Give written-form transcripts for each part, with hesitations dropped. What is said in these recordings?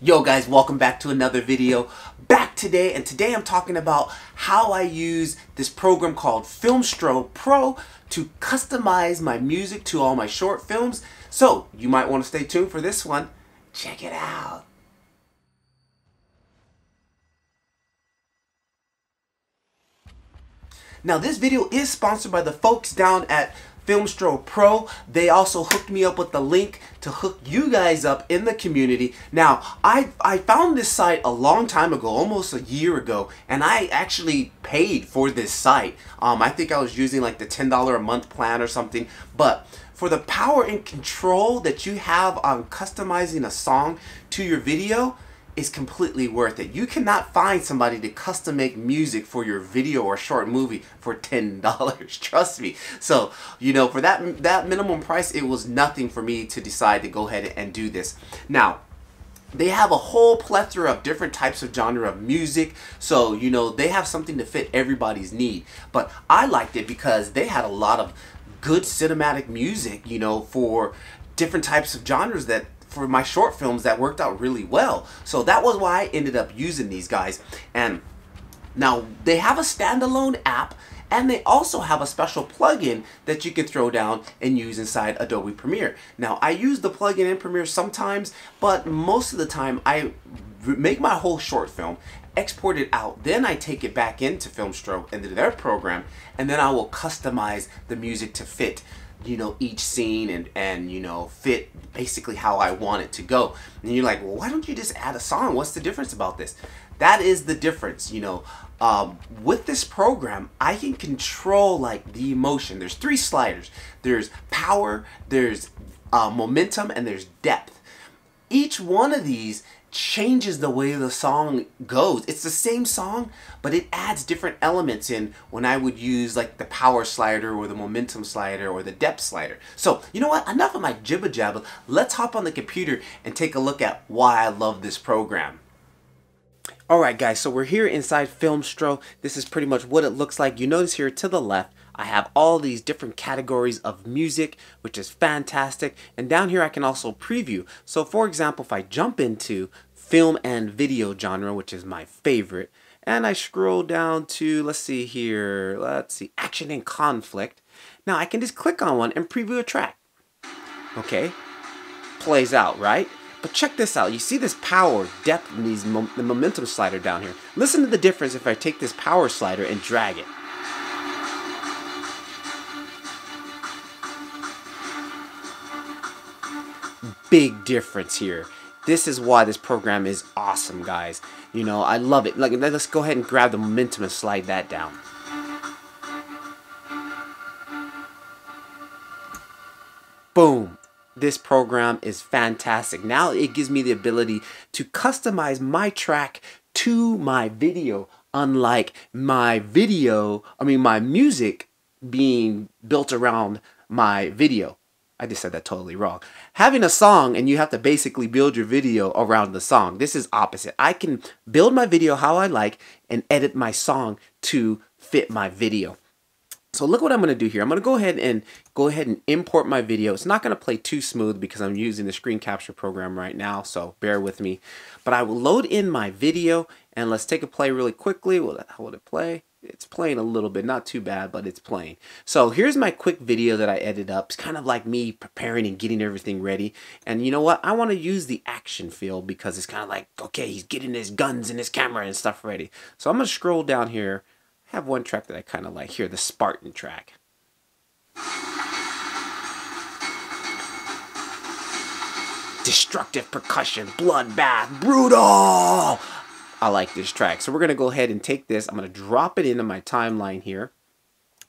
Yo guys, welcome back to another video. Back today, and today I'm talking about how I use this program called Filmstro Pro to customize my music to all my short films. So you might want to stay tuned for this one. Check it out. Now this video is sponsored by the folks down at Filmstro Pro. They also hooked me up with the link to hook you guys up in the community. Now, I found this site a long time ago, almost a year ago, and I actually paid for this site. I think I was using like the $10 a month plan or something, but for the power and control that you have on customizing a song to your video, is completely worth it. You cannot find somebody to custom make music for your video or short movie for $10. Trust me. So, you know, for that minimum price, it was nothing for me to decide to go ahead and do this. Now, they have a whole plethora of different types of genre of music, so you know they have something to fit everybody's need. But I liked it because they had a lot of good cinematic music, you know, for different types of genres that for my short films that worked out really well. So that was why I ended up using these guys. And now they have a standalone app, and they also have a special plugin that you can throw down and use inside Adobe Premiere. Now I use the plugin in Premiere sometimes, but most of the time I make my whole short film, export it out, then I take it back into Filmstro, into their program, and then I will customize the music to fit, you know, each scene and you know, fit basically how I want it to go. And you're like, well, why don't you just add a song? What's the difference about this? That is the difference, you know. With this program, I can control like the emotion. There's 3 sliders. There's power, there's momentum, and there's depth. Each one of these changes the way the song goes. It's the same song, but it adds different elements in when I would use like the power slider or the momentum slider or the depth slider. So, you know what? Enough of my jibber jabber. Let's hop on the computer and take a look at why I love this program. Alright guys, so we're here inside Filmstro. This is pretty much what it looks like. You notice here to the left, I have all these different categories of music, which is fantastic. And down here I can also preview. So for example, if I jump into film and video genre, which is my favorite, and I scroll down to, let's see here, action and conflict. Now I can just click on one and preview a track. Okay, plays out, right? But check this out. You see this power, depth, and the momentum slider down here. Listen to the difference if I take this power slider and drag it. Big difference here. This is why this program is awesome, guys. You know, I love it. Like, let's go ahead and grab the momentum and slide that down. Boom. This program is fantastic. Now it gives me the ability to customize my track to my video, unlike my music being built around my video. I just said that totally wrong. Having a song and you have to basically build your video around the song. This is opposite. I can build my video how I like and edit my song to fit my video. So look what I'm going to do here. I'm going to go ahead and import my video. It's not going to play too smooth because I'm using the screen capture program right now, so bear with me. But I will load in my video, and let's take a play really quickly. How will it play? It's playing a little bit, not too bad, but it's playing. So here's my quick video that I edited up. It's kind of like me preparing and getting everything ready. And you know what? I want to use the action feel because it's kind of like, okay, he's getting his guns and his camera and stuff ready. So I'm going to scroll down here. I have one track that I kind of like here, the Spartan track. Destructive percussion, bloodbath, brutal. I like this track. So we're going to go ahead and take this. I'm going to drop it into my timeline here.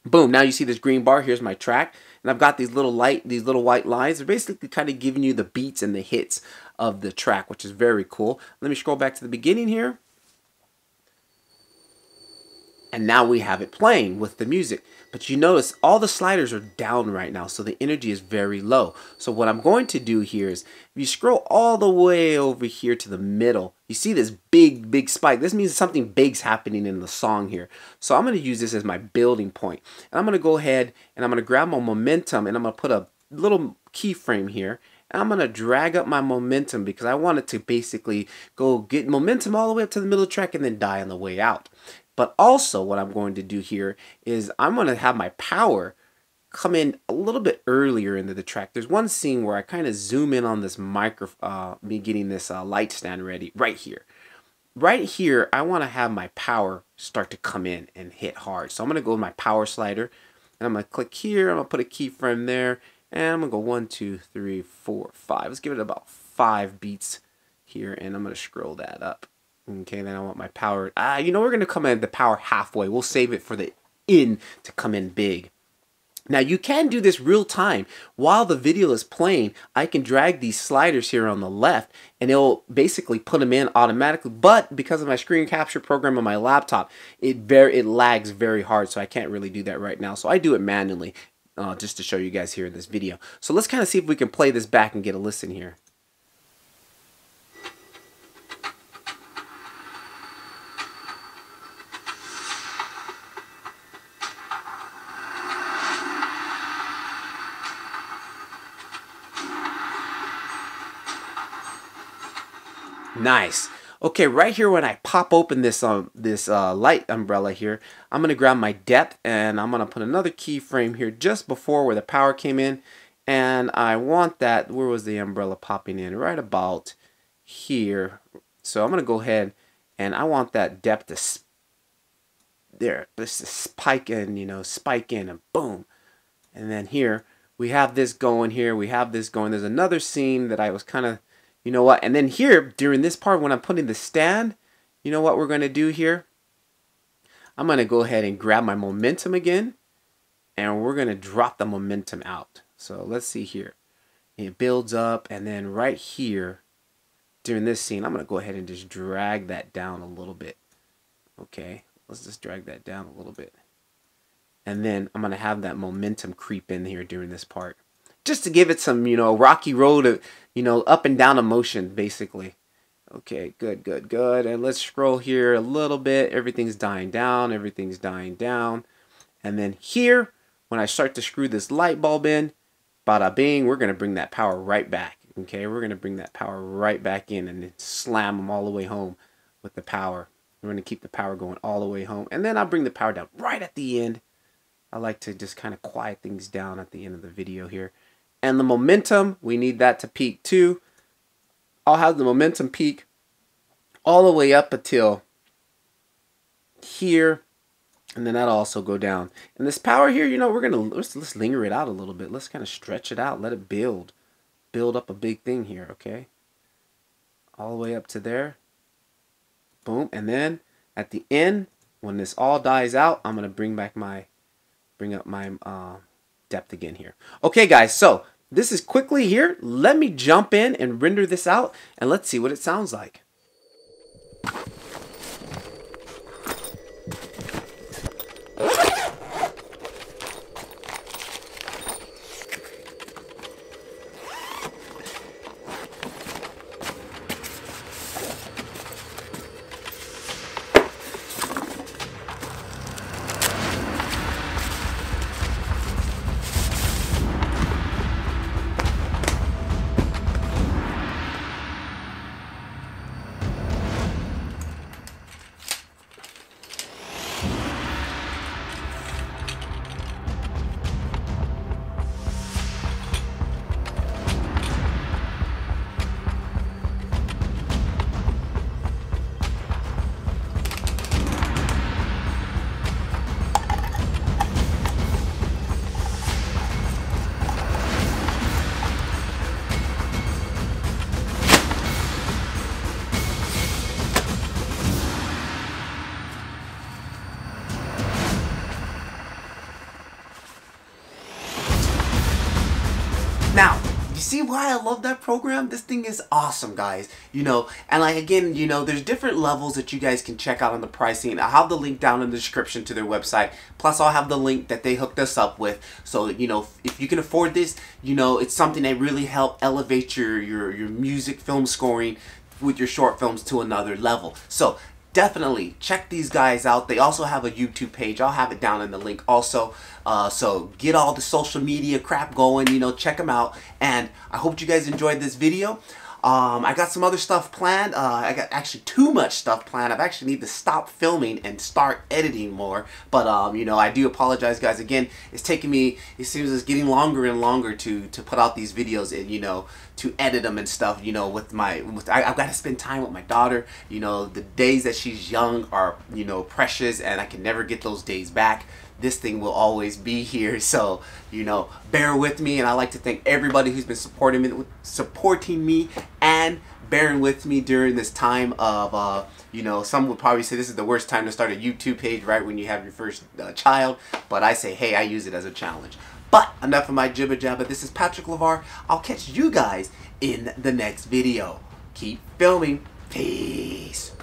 Boom. Now you see this green bar. Here's my track. And I've got these little white lines. They're basically kind of giving you the beats and the hits of the track, which is very cool. Let me scroll back to the beginning here. And now we have it playing with the music. But you notice all the sliders are down right now, so the energy is very low. So what I'm going to do here is, if you scroll all the way over here to the middle, you see this big spike. This means something big's happening in the song here. So I'm going to use this as my building point. And I'm going to go ahead and I'm going to grab my momentum and I'm going to put a little keyframe here. And I'm going to drag up my momentum because I want it to basically go get momentum all the way up to the middle of the track and then die on the way out. But also what I'm going to do here is I'm going to have my power come in a little bit earlier into the track. There's one scene where I kind of zoom in on this me getting this light stand ready right here. Right here, I want to have my power start to come in and hit hard. So I'm going to go with my power slider, and I'm going to click here. I'm going to put a keyframe there, and I'm going to go 1, 2, 3, 4, 5. Let's give it about 5 beats here, and I'm going to scroll that up. Okay, then I want my power. You know, we're going to come in the power halfway. We'll save it for the in to come in big. Now you can do this real time. While the video is playing, I can drag these sliders here on the left and it'll basically put them in automatically. But because of my screen capture program on my laptop, it lags very hard, so I can't really do that right now. So I do it manually just to show you guys here in this video. So let's kind of see if we can play this back and get a listen here. Nice. Okay, right here when I pop open this light umbrella here, I'm gonna grab my depth and I'm gonna put another keyframe here just before where the power came in, and I want that. Where was the umbrella popping in? Right about here. So I'm gonna go ahead and I want that depth to this spike in, you know, spike in and boom, and then here we have this going here. We have this going. There's another scene that I was kind of. You know what? And then here, during this part, when I'm putting the stand, you know what we're going to do here? I'm going to go ahead and grab my momentum again, and we're going to drop the momentum out. So let's see here. It builds up, and then right here, during this scene, I'm going to go ahead and just drag that down a little bit. Okay, let's just drag that down a little bit. And then I'm going to have that momentum creep in here during this part. Just to give it some, you know, rocky road, you know, up and down emotion, basically. Okay, good, good, good. And let's scroll here a little bit. Everything's dying down. Everything's dying down. And then here, when I start to screw this light bulb in, bada bing, we're going to bring that power right back. Okay, we're going to bring that power right back in and then slam them all the way home with the power. We're going to keep the power going all the way home. And then I'll bring the power down right at the end. I like to just kind of quiet things down at the end of the video here. And the momentum, we need that to peak too. I'll have the momentum peak all the way up until here, and then that'll also go down. And this power here, you know, we're gonna let's linger it out a little bit. Let's kind of stretch it out, let it build up a big thing here. Okay, all the way up to there. Boom, and then at the end, when this all dies out, I'm gonna bring up my depth again here. Okay guys, so this is quickly here. Let me jump in and render this out and let's see what it sounds like. Now, you see why I love that program? This thing is awesome, guys. You know, and like again, you know, there's different levels that you guys can check out on the pricing. I'll have the link down in the description to their website. Plus, I'll have the link that they hooked us up with. So, you know, if you can afford this, you know, it's something that really help elevate your music film scoring with your short films to another level. So, definitely check these guys out. They also have a YouTube page. I'll have it down in the link also. So get all the social media crap going, you know, check them out. And I hope you guys enjoyed this video. I got some other stuff planned. I got actually too much stuff planned. I actually need to stop filming and start editing more. But you know, I do apologize, guys. Again, it's taking me, it seems it's getting longer and longer to put out these videos and, you know, to edit them and stuff, you know, I've got to spend time with my daughter. You know, the days that she's young are, you know, precious, and I can never get those days back. This thing will always be here, so, you know, bear with me. And I like to thank everybody who's been supporting me and bearing with me during this time of, you know, some would probably say this is the worst time to start a YouTube page, right when you have your first child. But I say, hey, I use it as a challenge. But enough of my jibber jabber. This is Patrick LeVar. I'll catch you guys in the next video. Keep filming. Peace.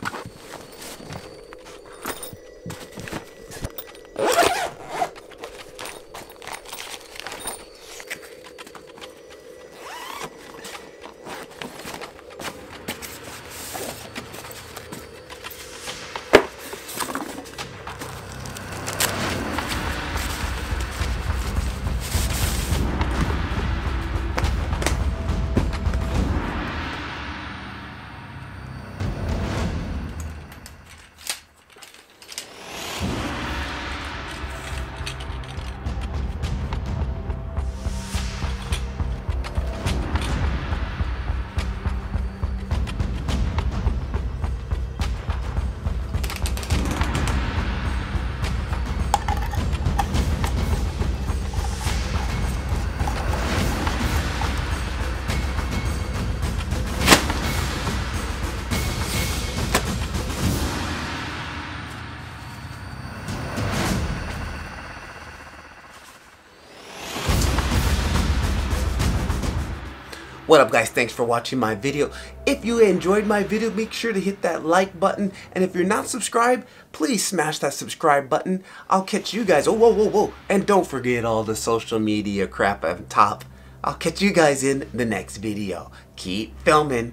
What up, guys? Thanks for watching my video. If you enjoyed my video, make sure to hit that like button. And if you're not subscribed, please smash that subscribe button. I'll catch you guys. Oh, whoa, whoa, whoa. And don't forget all the social media crap on top. I'll catch you guys in the next video. Keep filming.